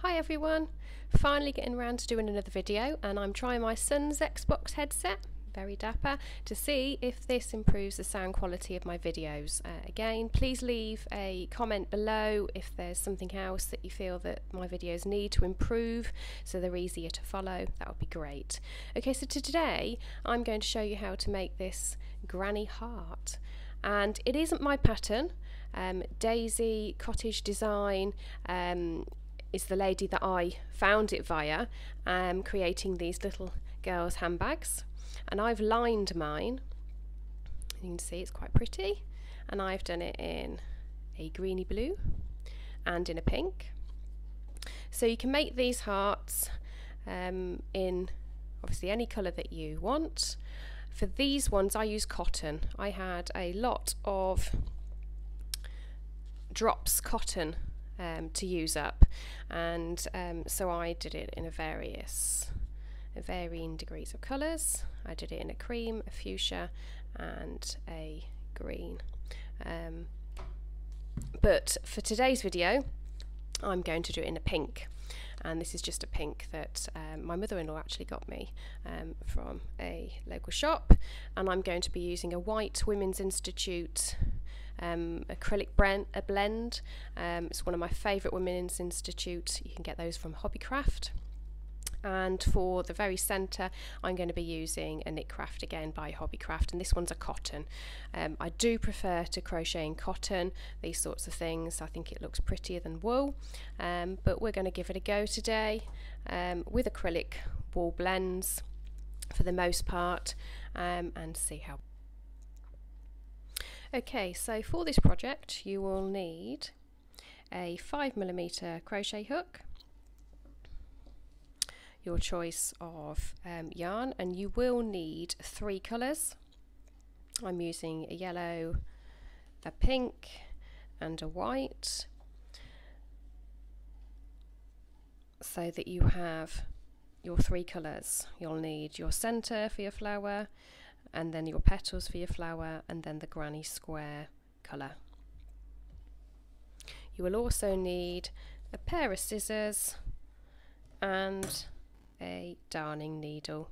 Hi everyone, finally getting around to doing another video, and I'm trying my son's Xbox headset, very dapper, to see if this improves the sound quality of my videos. Again, please leave a comment below if there's something else that you feel that my videos need to improve so they're easier to follow. That would be great. Okay, so today I'm going to show you how to make this granny heart, and it isn't my pattern. Daisy Cottage Design is the lady that I found it via, creating these little girls' handbags, and I've lined mine. You can see it's quite pretty, and I've done it in a greeny blue and in a pink. So you can make these hearts in obviously any colour that you want. For these ones I use cotton. I had a lot of drops cotton to use up, and so I did it in varying degrees of colours. I did it in a cream, a fuchsia and a green, but for today's video I'm going to do it in a pink, and this is just a pink that my mother-in-law actually got me from a local shop, and I'm going to be using a white Women's Institute acrylic blend. It's one of my favourite Women's Institute. You can get those from Hobbycraft. And for the very centre I'm going to be using a Knitcraft again by Hobbycraft, and this one's a cotton. I do prefer to crochet in cotton, these sorts of things. I think it looks prettier than wool, but we're going to give it a go today with acrylic wool blends for the most part, and see how. Okay, so for this project you will need a 5mm crochet hook, your choice of yarn, and you will need 3 colours. I'm using a yellow, a pink and a white, so that you have your 3 colours. You'll need your centre for your flower, and then your petals for your flower, and then the granny square colour. You will also need a pair of scissors and a darning needle.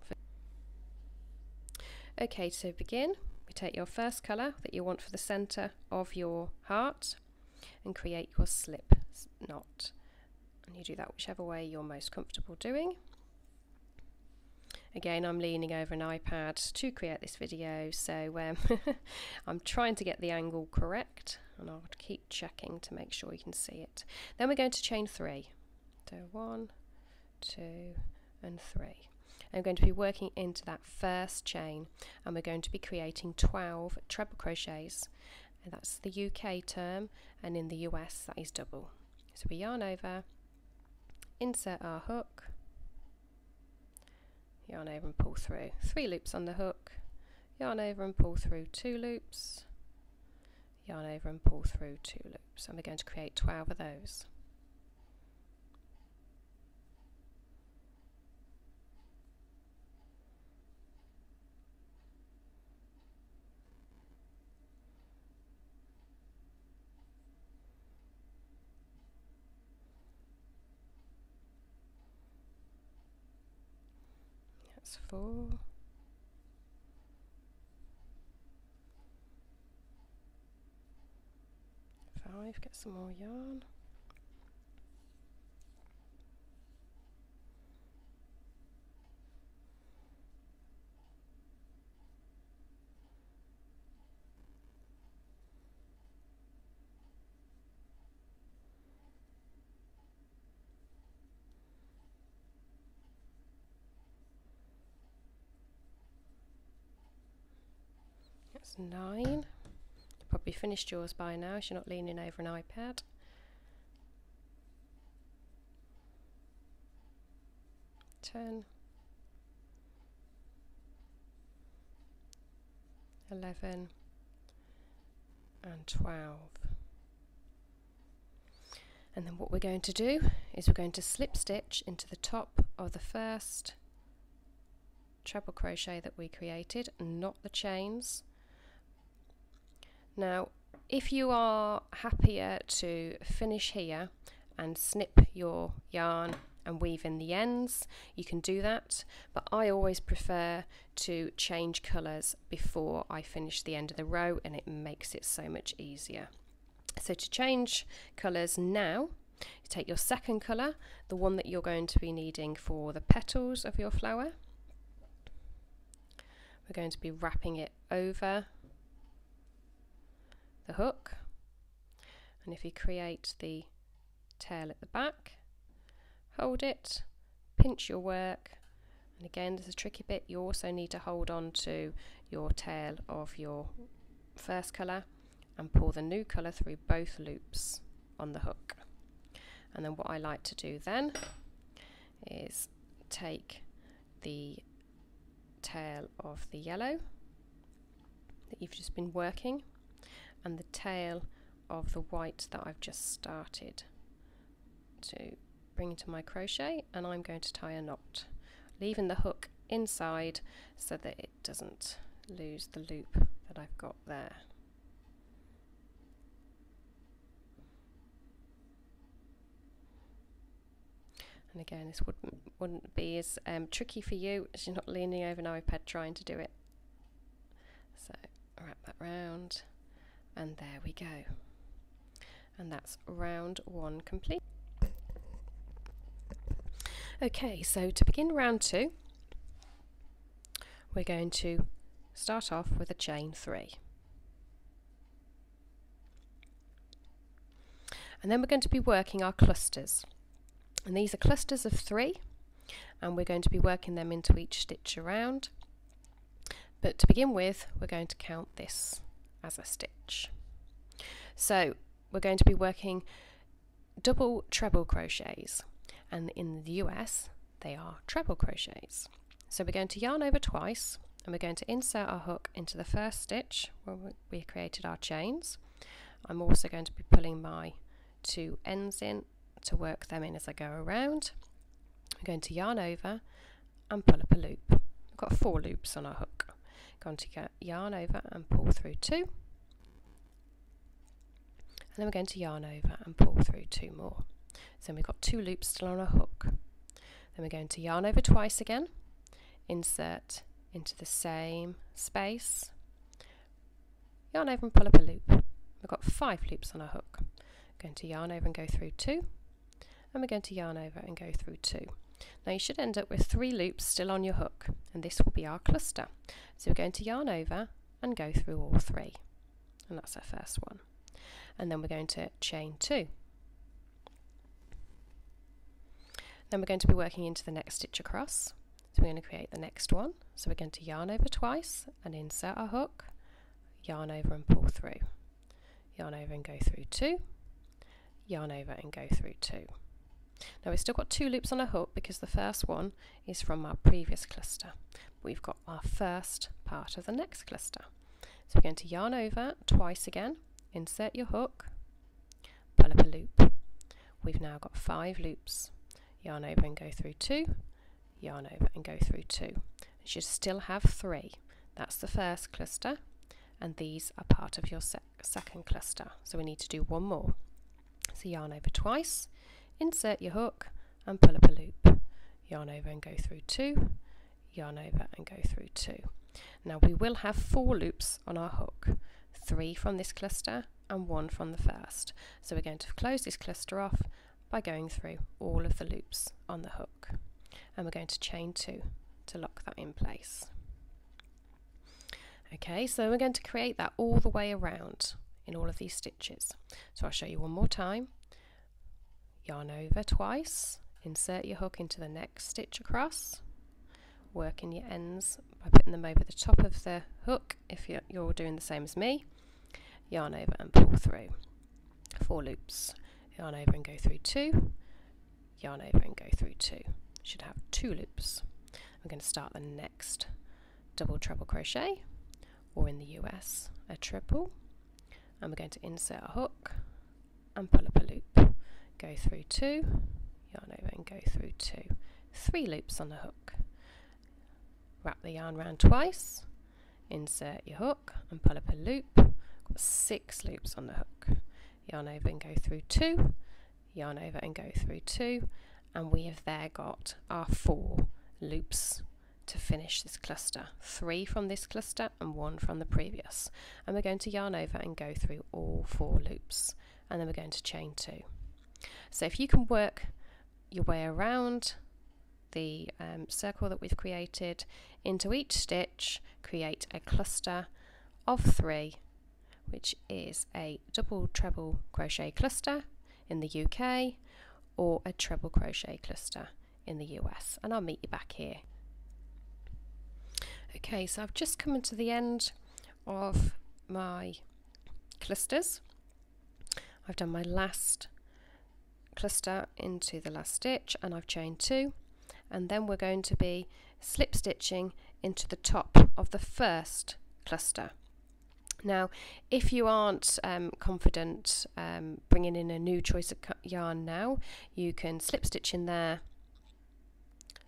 Okay, to begin, we take your first colour that you want for the centre of your heart and create your slip knot, and you do that whichever way you're most comfortable doing. Again, I'm leaning over an iPad to create this video, so I'm trying to get the angle correct, and I'll keep checking to make sure you can see it. Then we're going to chain 3. So 1, 2 and 3. I'm going to be working into that first chain, and we're going to be creating 12 treble crochets, and that's the UK term, and in the US that is double. So we yarn over, insert our hook, yarn over and pull through 3 loops on the hook, yarn over and pull through 2 loops, yarn over and pull through 2 loops, and we're going to create 12 of those. That's 4. 5, get some more yarn. That's 9. You've probably finished yours by now if you're not leaning over an iPad. 10, 11 and 12. And then what we're going to do is we're going to slip stitch into the top of the first treble crochet that we created, not the chains. Now if you are happier to finish here and snip your yarn and weave in the ends, you can do that, but I always prefer to change colours before I finish the end of the row, and it makes it so much easier. So to change colours now, you take your second colour, the one that you're going to be needing for the petals of your flower. We're going to be wrapping it over the hook, and if you create the tail at the back, hold it, pinch your work, and again there's a tricky bit, you also need to hold on to your tail of your first colour and pull the new colour through both loops on the hook. And then what I like to do then is take the tail of the yellow that you've just been working and the tail of the white that I've just started to bring into my crochet, and I'm going to tie a knot, leaving the hook inside so that it doesn't lose the loop that I've got there. And again, this wouldn't be as tricky for you as you're not leaning over an iPad trying to do it. So wrap that round, and there we go. And that's round one complete. Okay, so to begin round 2, we're going to start off with a chain 3. And then we're going to be working our clusters. And these are clusters of 3, and we're going to be working them into each stitch around. But to begin with, we're going to count this as a stitch. So we're going to be working double treble crochets, and in the US they are treble crochets. So we're going to yarn over twice, and we're going to insert our hook into the first stitch where we created our chains. I'm also going to be pulling my 2 ends in to work them in as I go around. I'm going to yarn over and pull up a loop. We've got 4 loops on our hook. Going to yarn over and pull through 2, and then we're going to yarn over and pull through 2 more. So we've got 2 loops still on our hook. Then we're going to yarn over twice again, insert into the same space, yarn over and pull up a loop. We've got 5 loops on our hook. Going to yarn over and go through 2, and we're going to yarn over and go through 2. Now you should end up with 3 loops still on your hook, and this will be our cluster. So we're going to yarn over and go through all 3, and that's our first one. And then we're going to chain 2. Then we're going to be working into the next stitch across. So we're going to create the next one. So we're going to yarn over twice and insert our hook, yarn over and pull through, yarn over and go through 2, yarn over and go through 2. Now we've still got 2 loops on our hook because the first one is from our previous cluster. We've got our first part of the next cluster. So we're going to yarn over twice again, insert your hook, pull up a loop. We've now got 5 loops. Yarn over and go through 2, yarn over and go through 2. You should still have 3. That's the first cluster, and these are part of your second cluster. So we need to do 1 more. So yarn over twice, insert your hook and pull up a loop. Yarn over and go through 2, yarn over and go through 2. Now we will have 4 loops on our hook, 3 from this cluster and 1 from the first. So we're going to close this cluster off by going through all of the loops on the hook, and we're going to chain 2 to lock that in place. Okay, so we're going to create that all the way around in all of these stitches. So I'll show you one more time. Yarn over twice, insert your hook into the next stitch across, work in your ends by putting them over the top of the hook if you're doing the same as me. Yarn over and pull through 4 loops. Yarn over and go through 2, yarn over and go through 2. Should have 2 loops. We're going to start the next double treble crochet, or in the US a triple, and we're going to insert a hook and pull up a loop. Go through 2, yarn over and go through 2. 3 loops on the hook. Wrap the yarn round twice, insert your hook and pull up a loop. Got 6 loops on the hook. Yarn over and go through 2, yarn over and go through 2, and we have there got our 4 loops to finish this cluster. 3 from this cluster and 1 from the previous, and we're going to yarn over and go through all 4 loops, and then we're going to chain 2. So if you can work your way around the circle that we've created, into each stitch create a cluster of 3, which is a double treble crochet cluster in the UK or a treble crochet cluster in the US, and I'll meet you back here. Okay, so I've just come to the end of my clusters. I've done my last cluster into the last stitch and I've chained 2, and then we're going to be slip stitching into the top of the first cluster. Now if you aren't confident bringing in a new choice of yarn now, you can slip stitch in there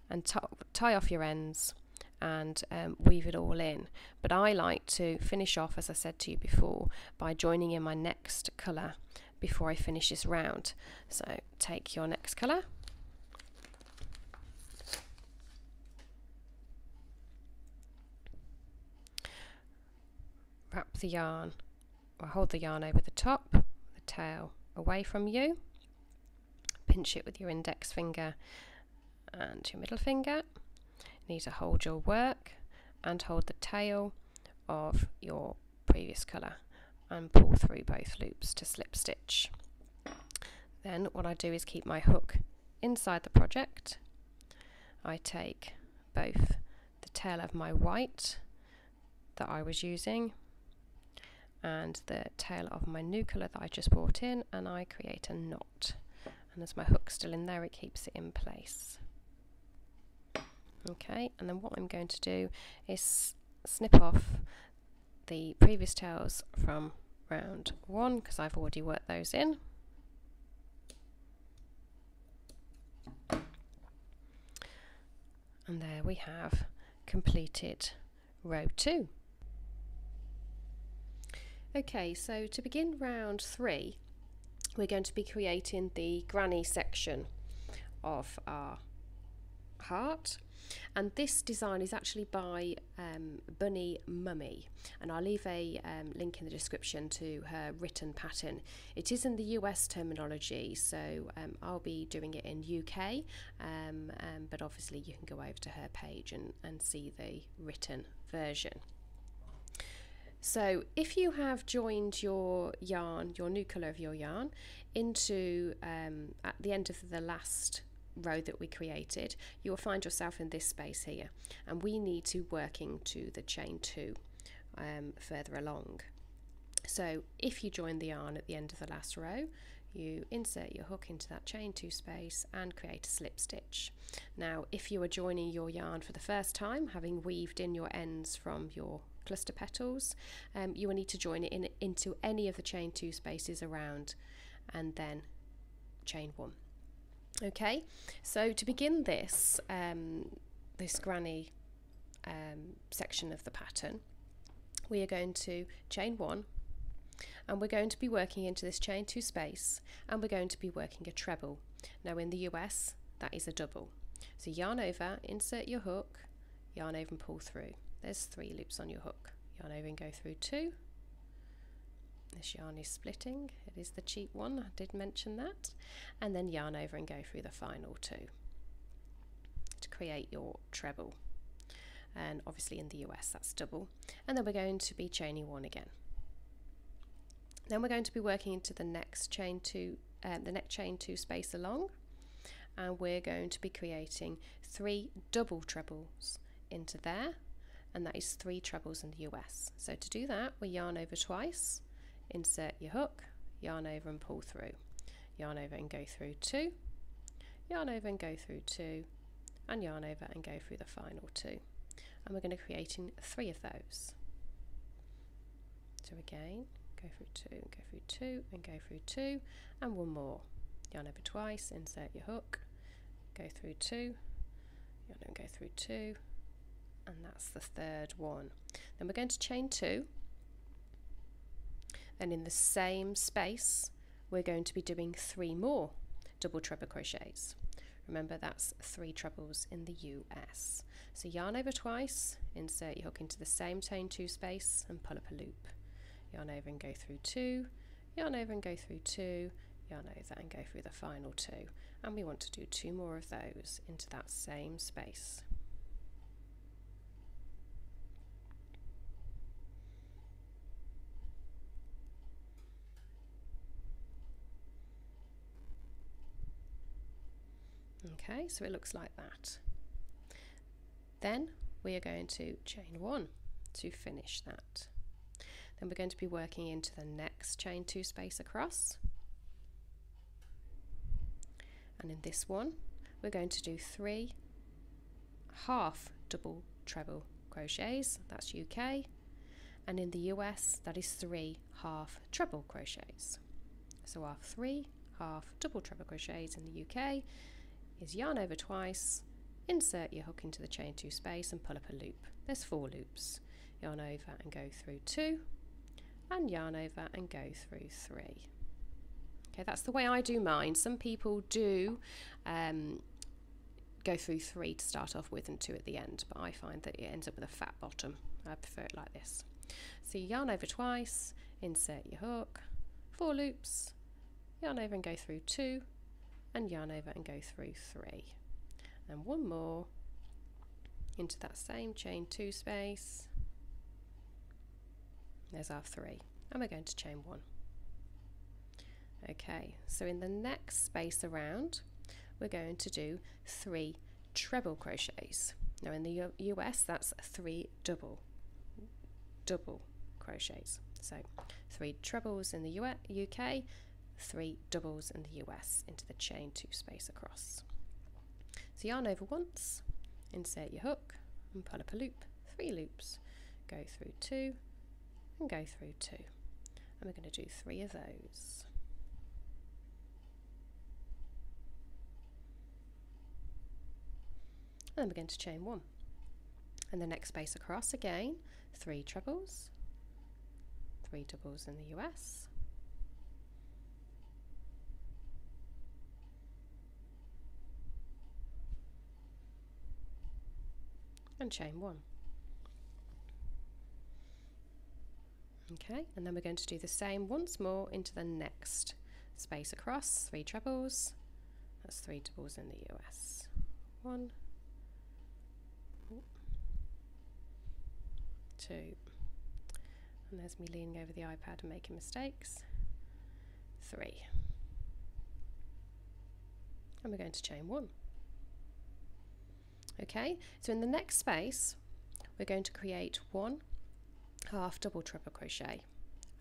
and tie off your ends and weave it all in, but I like to finish off, as I said to you before, by joining in my next colour before I finish this round. So take your next colour, wrap the yarn, or hold the yarn over the top, the tail away from you, pinch it with your index finger and your middle finger. You need to hold your work and hold the tail of your previous colour and pull through both loops to slip stitch. Then what I do is keep my hook inside the project. I take both the tail of my white that I was using and the tail of my new colour that I just brought in, and I create a knot, and as my hook's still in there it keeps it in place. Okay, and then what I'm going to do is snip off the previous tails from round 1 because I've already worked those in. And there we have completed row 2. Okay, so to begin round 3, we're going to be creating the granny section of our heart, and this design is actually by Bunny Mummy, and I'll leave a link in the description to her written pattern. It is in the US terminology, so I'll be doing it in UK, but obviously you can go over to her page and see the written version. So if you have joined your yarn, your new colour of your yarn, into at the end of the last row that we created, you will find yourself in this space here, and we need to work into the chain 2 further along. So if you join the yarn at the end of the last row, you insert your hook into that chain 2 space and create a slip stitch. Now if you are joining your yarn for the first time, having weaved in your ends from your cluster petals, you will need to join it into any of the chain 2 spaces around and then chain 1. Okay, so to begin this this granny section of the pattern, we are going to chain 1, and we're going to be working into this chain 2 space, and we're going to be working a treble. Now in the US that is a double. So yarn over, insert your hook, yarn over and pull through. There's 3 loops on your hook. Yarn over and go through 2. This yarn is splitting, it is the cheap one, I did mention that, and then yarn over and go through the final 2 to create your treble, and obviously in the US that's double, and then we're going to be chaining 1 again. Then we're going to be working into the next chain 2, the next chain 2 space along, and we're going to be creating 3 double trebles into there, and that is 3 trebles in the US. So to do that, we yarn over twice, insert your hook, yarn over and pull through, yarn over and go through 2, yarn over and go through 2, and yarn over and go through the final 2, and we're going to be creating 3 of those. So again, go through 2 and go through 2 and go through 2, and 1 more, yarn over twice, insert your hook, go through 2, yarn over and go through 2, and that's the 3rd one. Then we're going to chain 2, and in the same space we're going to be doing 3 more. double treble crochets. Remember, that's 3 trebles in the US. So yarn over twice, insert your hook into the same chain 2 space and pull up a loop. Yarn over and go through 2, yarn over and go through 2, yarn over and go through the final 2. And we want to do 2 more of those into that same space. Okay, so it looks like that. Then we are going to chain 1 to finish that. Then we're going to be working into the next chain 2 space across. And in this one, we're going to do 3 half double treble crochets, that's UK, and in the US, that is 3 half treble crochets. So our 3 half double treble crochets in the UK is yarn over twice, insert your hook into the chain 2 space and pull up a loop. There's 4 loops. Yarn over and go through 2, and yarn over and go through 3. Okay, that's the way I do mine. Some people do go through 3 to start off with and 2 at the end, but I find that it ends up with a fat bottom. I prefer it like this. So you yarn over twice, insert your hook, 4 loops, yarn over and go through 2, and yarn over and go through 3. And 1 more into that same chain 2 space. There's our 3, and we're going to chain 1. Okay, so in the next space around, we're going to do 3 treble crochets. Now in the US, that's 3 double crochets. So 3 trebles in the UK, 3 doubles in the US into the chain 2 space across. So yarn over once, insert your hook and pull up a loop, 3 loops, go through 2 and go through 2, and we're going to do 3 of those. And then we're going to chain 1, and the next space across again, 3 trebles, 3 doubles in the US, and chain 1. Okay, and then we're going to do the same once more into the next space across, 3 trebles, that's 3 doubles in the US. 1, 2, and there's me leaning over the iPad and making mistakes, 3, and we're going to chain 1. Okay, so in the next space we're going to create 1 half double treble crochet,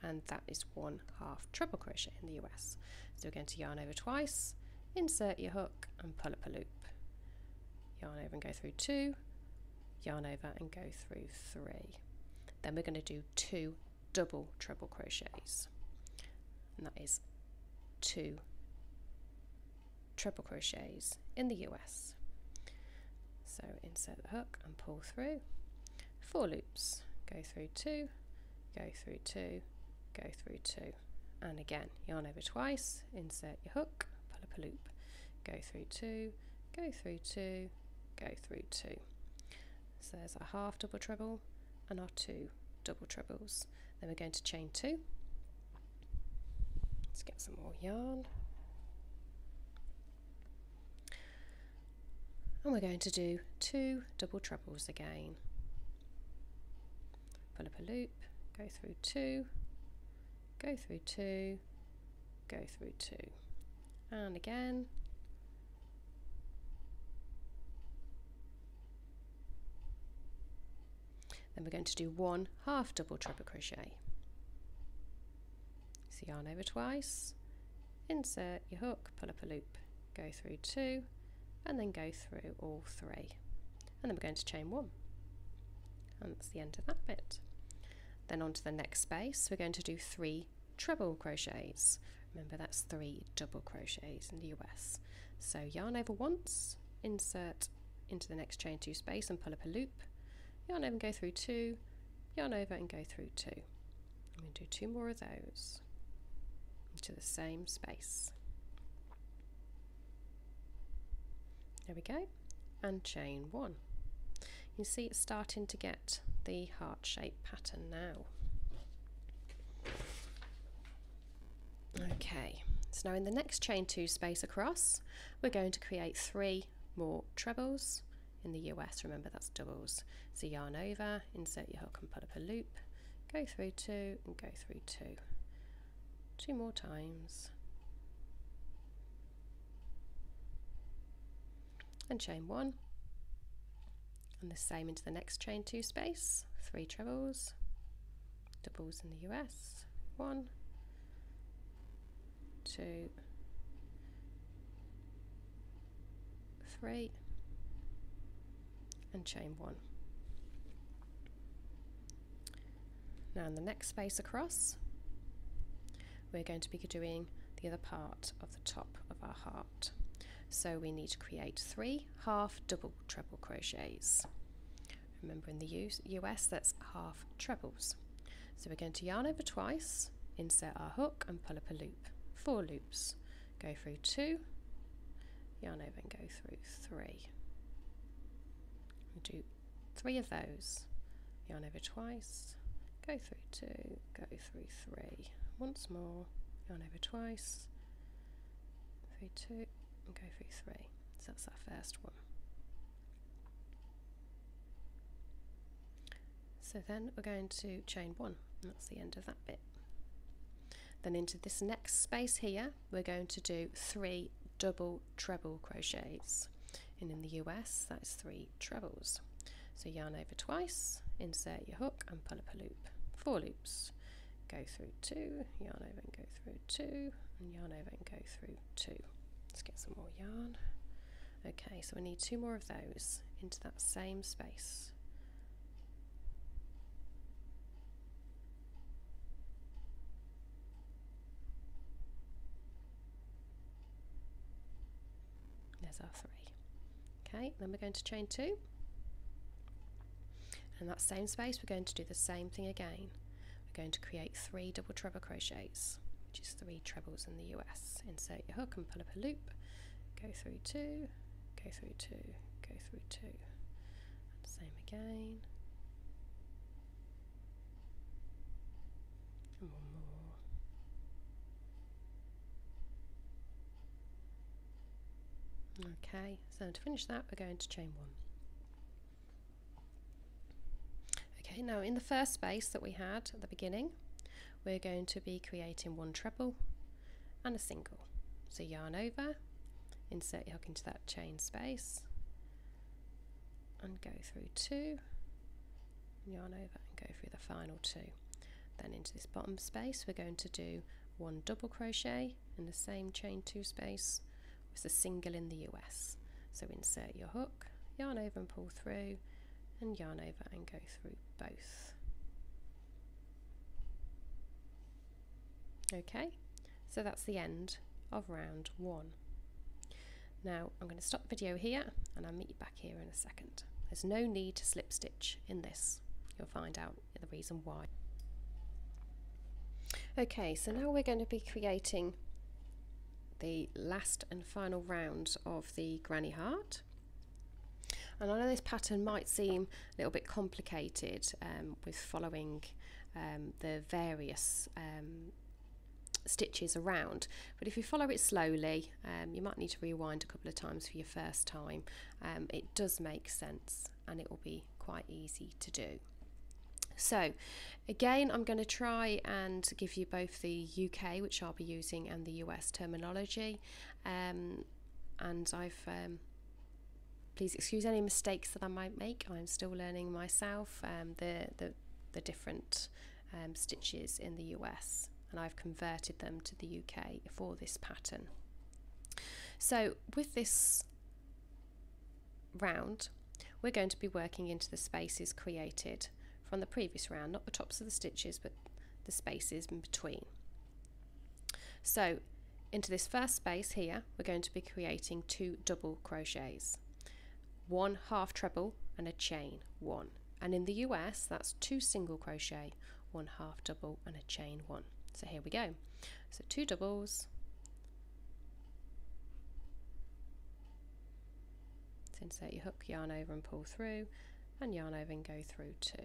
and that is 1 half treble crochet in the US. So we're going to yarn over twice, insert your hook and pull up a loop, yarn over and go through 2, yarn over and go through 3. Then we're going to do 2 double treble crochets, and that is 2 treble crochets in the US. So insert the hook and pull through, 4 loops, go through 2, go through 2, go through 2, and again yarn over twice, insert your hook, pull up a loop, go through 2, go through 2, go through 2. So there's our half double treble and our 2 double trebles. Then we're going to chain 2. Let's get some more yarn. And we're going to do 2 double trebles again. Pull up a loop, go through 2, go through 2, go through 2, and again. Then we're going to do 1 half double treble crochet. So yarn over twice, insert your hook, pull up a loop, go through 2, and then go through all 3, and then we're going to chain 1, and that's the end of that bit. Then on to the next space, we're going to do 3 treble crochets. Remember, that's 3 double crochets in the US. So yarn over once, insert into the next chain 2 space and pull up a loop, yarn over and go through 2, yarn over and go through 2. I'm going to do 2 more of those into the same space. There we go, and chain 1. You see it's starting to get the heart-shaped pattern now. Okay, so now in the next chain 2 space across, we're going to create 3 more trebles. In the US, remember that's doubles. So yarn over, insert your hook and pull up a loop, go through 2 and go through 2. 2 more times. And chain 1. And the same into the next chain 2 space, 3 trebles, doubles in the US, 1, 2, 3, and chain 1. Now in the next space across, we're going to be doing the other part of the top of our heart. So we need to create 3 half double treble crochets. Remember in the US that's half trebles. So we're going to yarn over twice, insert our hook and pull up a loop. 4 loops. Go through 2, yarn over and go through 3. We do 3 of those. Yarn over twice, go through 2, go through 3. Once more, yarn over twice, through 2 and go through 3. So that's our first one. So then we're going to chain 1, and that's the end of that bit. Then into this next space here, we're going to do 3 double treble crochets. And in the US, that's 3 trebles. So yarn over twice, insert your hook and pull up a loop. 4 loops. Go through 2, yarn over and go through 2, and yarn over and go through 2. Let's get some more yarn. Okay, so we need 2 more of those into that same space. There's our 3. Okay, then we're going to chain 2. And in that same space, we're going to do the same thing again. We're going to create 3 double treble crochets, which is 3 trebles in the US. Insert your hook and pull up a loop. Go through 2, go through 2, go through 2. And same again. And 1 more. Okay, so to finish that, we're going to chain 1. Okay, now in the first space that we had at the beginning, we're going to be creating 1 treble and a single. So yarn over, insert your hook into that chain space, and go through 2, yarn over and go through the final 2. Then into this bottom space, we're going to do 1 double crochet in the same chain 2 space. It's a single in the US. So insert your hook, yarn over and pull through, and yarn over and go through both. Okay, so that's the end of round 1. Now I'm going to stop the video here and I'll meet you back here in a second. There's no need to slip stitch in this. You'll find out the reason why. Okay, so now we're going to be creating the last and final round of the granny heart. And I know this pattern might seem a little bit complicated with following the various stitches around, but if you follow it slowly, you might need to rewind a couple of times for your first time. It does make sense and it will be quite easy to do. So again, I'm going to try and give you both the UK, which I'll be using, and the US terminology, and please excuse any mistakes that I might make. I'm still learning myself the different stitches in the US, and I've converted them to the UK for this pattern. So with this round, we're going to be working into the spaces created from the previous round, not the tops of the stitches, but the spaces in between. So into this first space here, we're going to be creating 2 double crochets, 1 half treble and a chain 1. And in the US, that's 2 single crochet, 1 half double and a chain 1. So here we go. So 2 doubles, So insert your hook, yarn over and pull through, and yarn over and go through 2.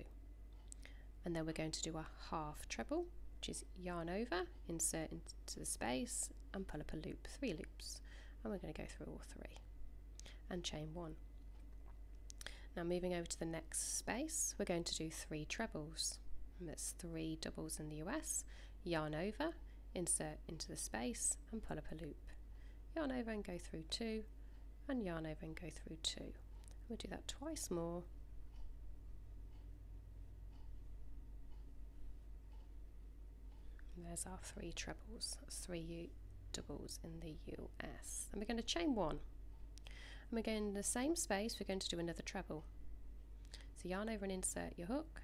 And then we're going to do a half treble, which is yarn over, insert into the space and pull up a loop, 3 loops, and we're going to go through all 3 and chain 1. Now moving over to the next space, we're going to do 3 trebles, and that's 3 doubles in the US, yarn over, insert into the space and pull up a loop, yarn over and go through 2, and yarn over and go through 2. We'll do that twice more. And there's our 3 trebles, that's 3 doubles in the US. And we're going to chain 1. And we're going in the same space, we're going to do another treble. So yarn over and insert your hook,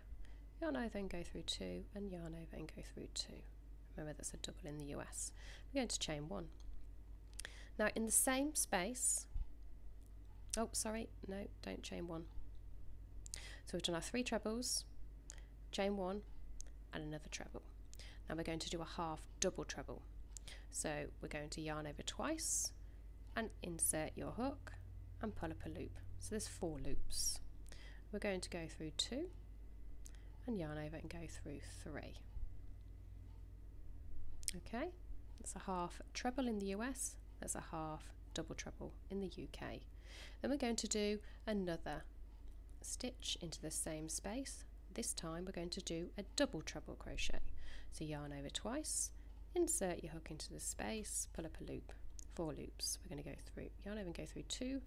yarn over and go through 2, and yarn over and go through 2. Remember that's a double in the US. We're going to chain 1. Now in the same space, oh sorry, no, don't chain 1. So we've done our 3 trebles, chain 1 and another treble. Now we're going to do a half double treble. So we're going to yarn over twice and insert your hook and pull up a loop. So there's 4 loops. We're going to go through 2 and yarn over and go through 3. Okay, that's a half treble in the US, that's a half double treble in the UK. Then we're going to do another stitch into the same space. This time we're going to do a double treble crochet. So yarn over twice, insert your hook into the space, pull up a loop, 4 loops. We're going to go through, yarn over and go through 2,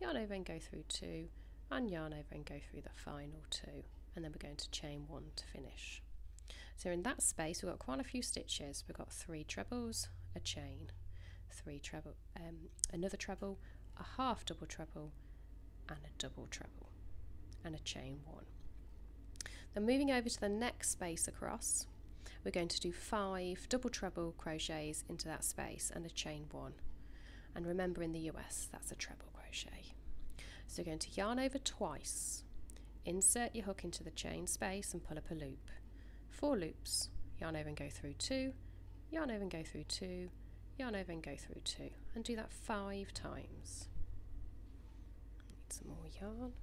yarn over and go through 2, and yarn over and go through the final 2, and then we're going to chain 1 to finish. So in that space we've got quite a few stitches. We've got 3 trebles, a chain, 3 treble, another treble, a half double treble, and a double treble, and a chain 1. Then moving over to the next space across, we're going to do 5 double treble crochets into that space and a chain 1. And remember in the US that's a treble crochet. So we're going to yarn over twice, insert your hook into the chain space and pull up a loop, 4 loops, yarn over and go through 2, yarn over and go through 2, yarn over and go through 2, and do that 5 times. Need some more yarn.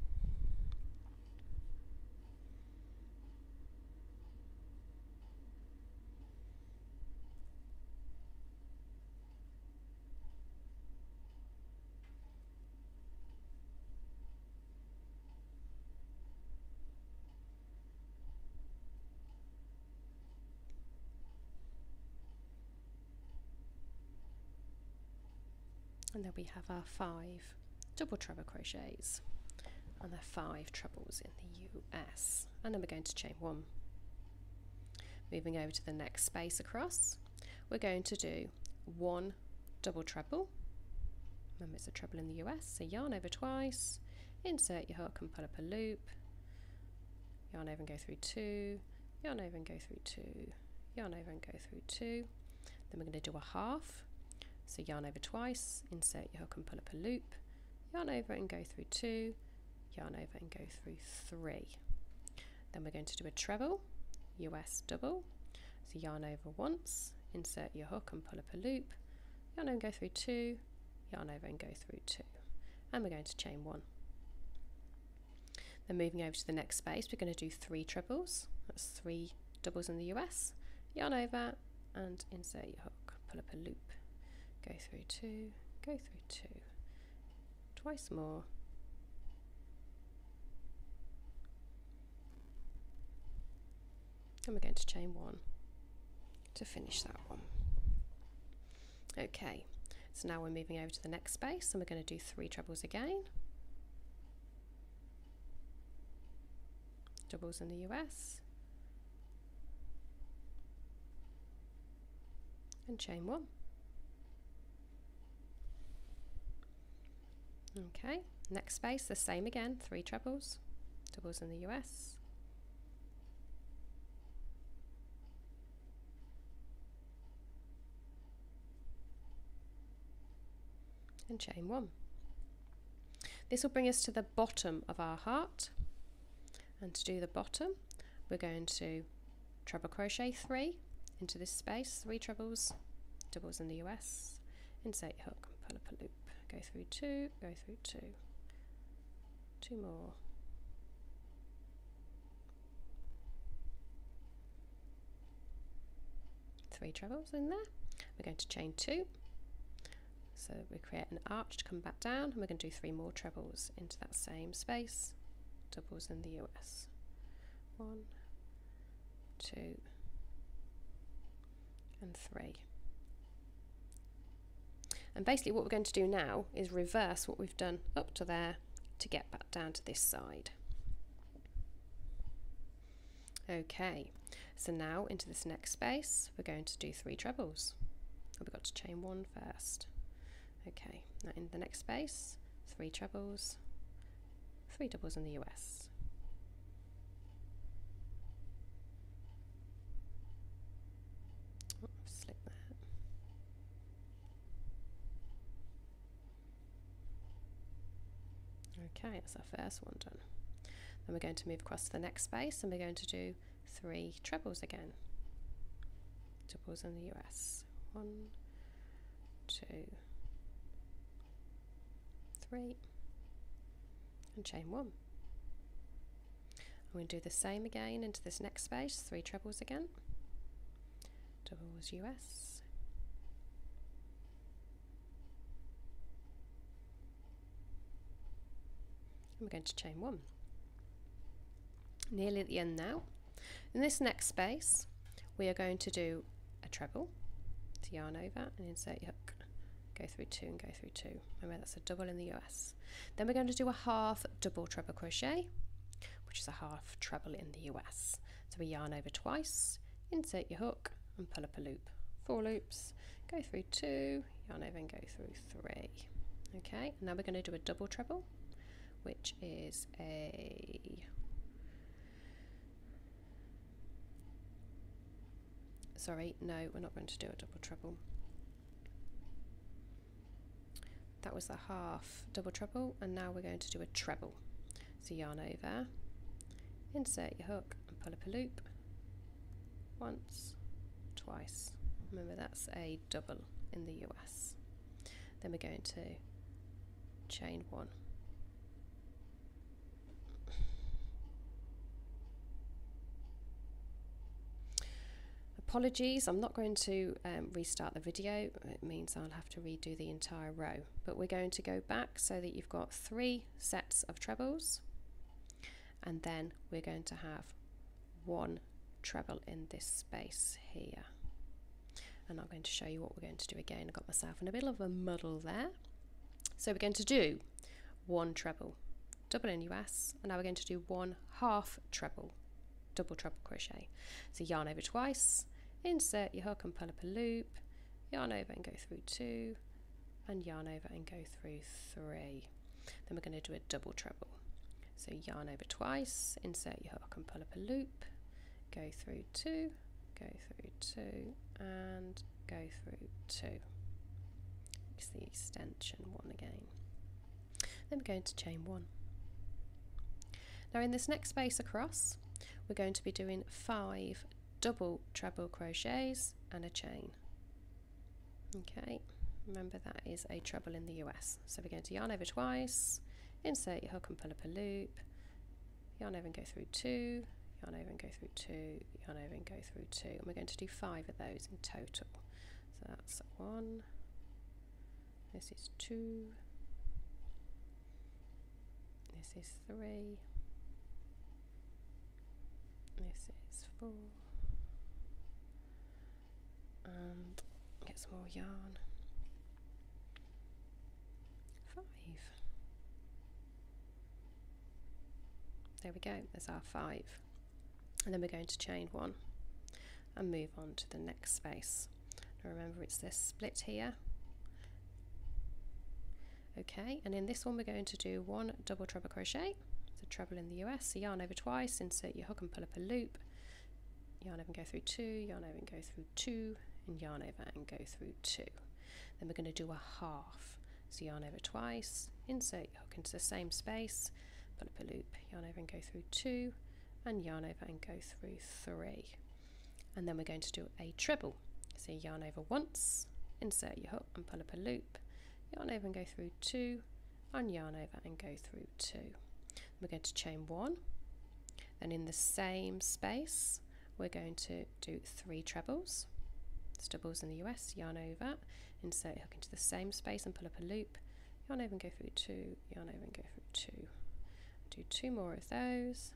And then we have our 5 double treble crochets and the 5 trebles in the US, and then we're going to chain 1. Moving over to the next space across, we're going to do 1 double treble. Remember it's a treble in the US, so yarn over twice, insert your hook and pull up a loop, yarn over and go through 2, yarn over and go through 2, yarn over and go through 2. Then we're going to do a half. So yarn over twice, insert your hook and pull up a loop, yarn over and go through 2, yarn over and go through 3. Then we're going to do a treble, US double. So yarn over once, insert your hook and pull up a loop, yarn over and go through 2, yarn over and go through 2. And we're going to chain 1. Then moving over to the next space, we're going to do 3 trebles. That's 3 doubles in the US. Yarn over and insert your hook, pull up a loop. Go through 2, go through 2, twice more, and we're going to chain 1 to finish that one. Okay, so now we're moving over to the next space and we're going to do 3 trebles again, doubles in the US, and chain 1. Okay, next space, the same again, 3 trebles, doubles in the US, and chain 1. This will bring us to the bottom of our heart, and to do the bottom we're going to treble crochet 3 into this space, 3 trebles, doubles in the US, insert your hook and pull up a loop. Go through 2, go through 2, 2 more. Three trebles in there. We're going to chain 2. So we create an arch to come back down, and we're going to do 3 more trebles into that same space, doubles in the US. 1, 2, and 3. And basically what we're going to do now is reverse what we've done up to there to get back down to this side. Okay, so now into this next space we're going to do 3 trebles. We've got to chain 1 first. Okay, now in the next space, 3 trebles, 3 doubles in the US. Oh, slip that. Okay, that's our first one done. Then we're going to move across to the next space and we're going to do 3 trebles again. Doubles in the US. 1, 2, 3, and chain 1. I'm going to do the same again into this next space, 3 trebles again, doubles US, and we're going to chain 1. Nearly at the end now. In this next space we are going to do a treble, to yarn over and insert your hook, go through 2 and go through 2. Remember that's a double in the US. Then we're going to do a half double treble crochet, which is a half treble in the US. So we yarn over twice, insert your hook and pull up a loop. 4 loops, go through 2, yarn over and go through 3. Okay, now we're going to do a double treble, which is a sorry, no, we're not going to do a double treble. That was the half double treble, and now we're going to do a treble. So yarn over, insert your hook and pull up a loop. Once, twice. Remember that's a double in the US. Then we're going to chain 1. Apologies, I'm not going to restart the video. It means I'll have to redo the entire row, but we're going to go back so that you've got 3 sets of trebles, and then we're going to have 1 treble in this space here. And I'm going to show you what we're going to do again. I got myself in a bit of a muddle there. So we're going to do 1 treble, double in US, and now we're going to do 1 half treble, double treble crochet. So yarn over twice, insert your hook and pull up a loop, yarn over and go through 2, and yarn over and go through 3. Then we're going to do a double treble. So yarn over twice, insert your hook and pull up a loop, go through 2, go through 2, and go through 2. It's the extension 1 again. Then we're going to chain 1. Now in this next space across, we're going to be doing 5 double treble crochets and a chain. Okay, remember that is a treble in the US. So we're going to yarn over twice, insert your hook and pull up a loop, yarn over and go through 2, yarn over and go through 2, yarn over and go through 2, and we're going to do 5 of those in total. So that's 1, this is 2, this is 3, this is 4, and get some more yarn, 5. There we go, there's our 5. And then we're going to chain 1 and move on to the next space. Now remember it's this split here. Okay, and in this one we're going to do 1 double treble crochet. It's a treble in the US. So yarn over twice, insert your hook and pull up a loop, yarn over and go through 2, yarn over and go through 2, and yarn over and go through 2. Then we're going to do a half. So yarn over twice, insert your hook into the same space, pull up a loop, yarn over and go through 2, and yarn over and go through 3. And then we're going to do a treble. So yarn over once, insert your hook and pull up a loop, yarn over and go through 2, and yarn over and go through 2. we're going to chain 1, and in the same space we're going to do 3 trebles, stubbles in the US, yarn over, insert your hook into the same space and pull up a loop, yarn over and go through 2, yarn over and go through 2, do 2 more of those.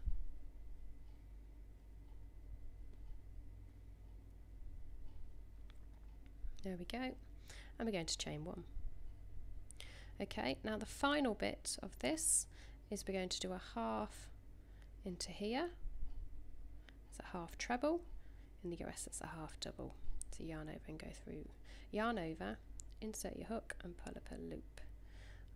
There we go, and we're going to chain 1. Okay, now the final bit of this is we're going to do a half into here. It's a half treble. In the US it's a half double. So yarn over and go through, yarn over, insert your hook and pull up a loop.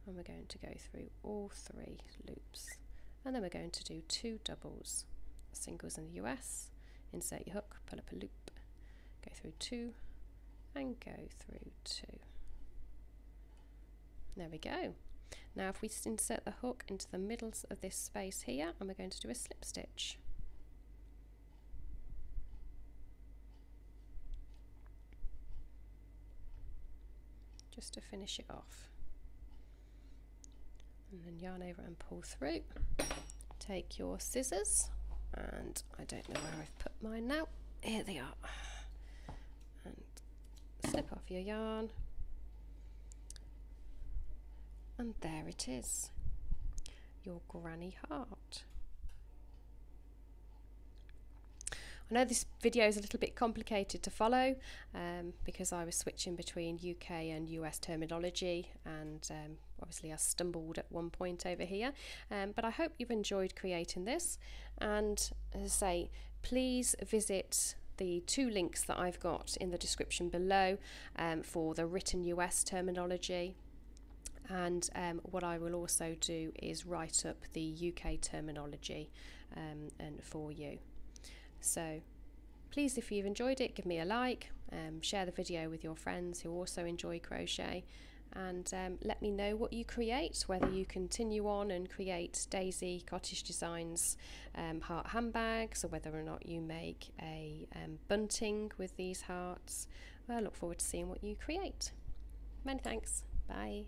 And we're going to go through all 3 loops. And then we're going to do 2 doubles, singles in the US, insert your hook, pull up a loop, go through 2 and go through 2. There we go. Now if we insert the hook into the middle of this space here, and we're going to do a slip stitch. Just to finish it off. And then yarn over and pull through. Take your scissors, and I don't know where I've put mine now. Here they are. And slip off your yarn. And there it is, your granny heart. I know this video is a little bit complicated to follow because I was switching between UK and US terminology, and obviously I stumbled at one point over here, but I hope you've enjoyed creating this. And as I say, please visit the 2 links that I've got in the description below for the written US terminology. And what I will also do is write up the UK terminology and for you. So please, if you've enjoyed it, give me a like, share the video with your friends who also enjoy crochet, and let me know what you create, whether you continue on and create Daisy Cottage Designs heart handbags, or whether or not you make a bunting with these hearts. Well, I look forward to seeing what you create. Many thanks. Bye.